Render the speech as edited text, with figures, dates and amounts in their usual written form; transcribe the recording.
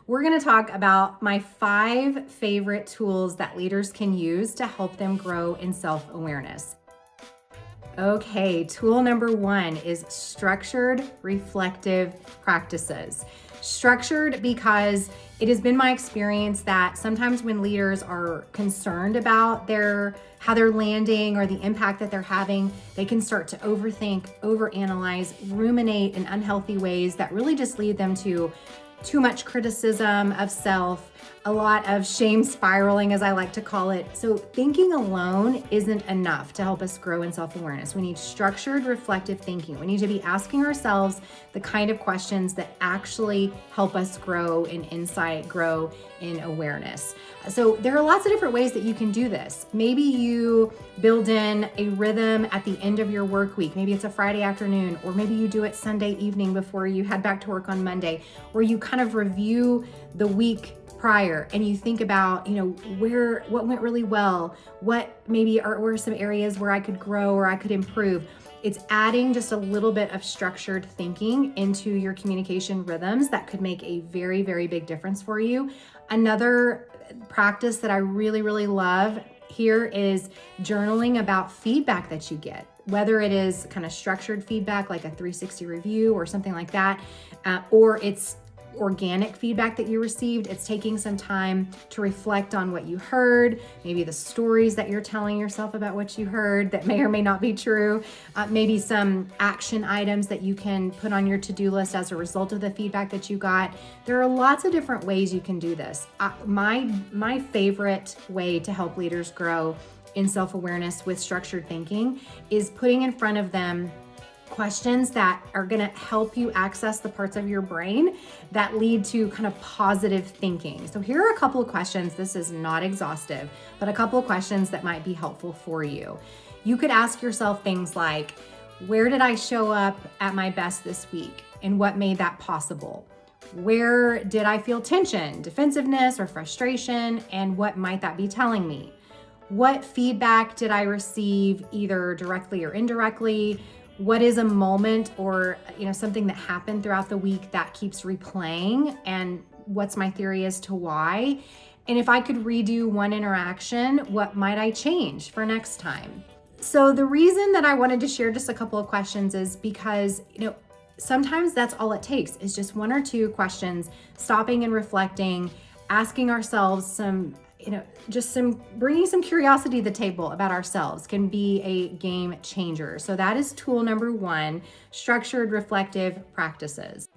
We're going to talk about my 5 favorite tools that leaders can use to help them grow in self-awareness. Okay, tool number 1 is structured reflective practices. Structured because it has been my experience that sometimes when leaders are concerned about how they're landing or the impact that they're having, they can start to overthink, overanalyze, ruminate in unhealthy ways that really just lead them to too much criticism of self, a lot of shame spiraling, as I like to call it. So thinking alone isn't enough to help us grow in self-awareness. We need structured, reflective thinking. We need to be asking ourselves the kind of questions that actually help us grow in insight, grow in awareness. So there are lots of different ways that you can do this. Maybe you build in a rhythm at the end of your work week. Maybe it's a Friday afternoon, or maybe you do it Sunday evening before you head back to work on Monday, where you kind of review the week prior and you think about, what went really well, what maybe were some areas where I could grow or I could improve. It's adding just a little bit of structured thinking into your communication rhythms that could make a very, very big difference for you. Another practice that I really, really love here is journaling about feedback that you get, whether it is kind of structured feedback like a 360 review or something like that, or it's organic feedback that you received. It's taking some time to reflect on what you heard, maybe the stories that you're telling yourself about what you heard that may or may not be true, maybe some action items that you can put on your to-do list as a result of the feedback that you got. There are lots of different ways you can do this. My favorite way to help leaders grow in self-awareness with structured thinking is putting in front of them questions that are going to help you access the parts of your brain that lead to kind of positive thinking. So here are a couple of questions. This is not exhaustive, but a couple of questions that might be helpful for you. You could ask yourself things like, where did I show up at my best this week? And what made that possible? Where did I feel tension, defensiveness, or frustration? And what might that be telling me? What feedback did I receive, either directly or indirectly? What is a moment or something that happened throughout the week that keeps replaying, and what's my theory as to why? And if I could redo one interaction, what might I change for next time? So the reason that I wanted to share just a couple of questions is because sometimes that's all it takes, is just 1 or 2 questions, stopping and reflecting, asking ourselves bringing some curiosity to the table about ourselves can be a game changer. So that is tool number 1, structured reflective practices.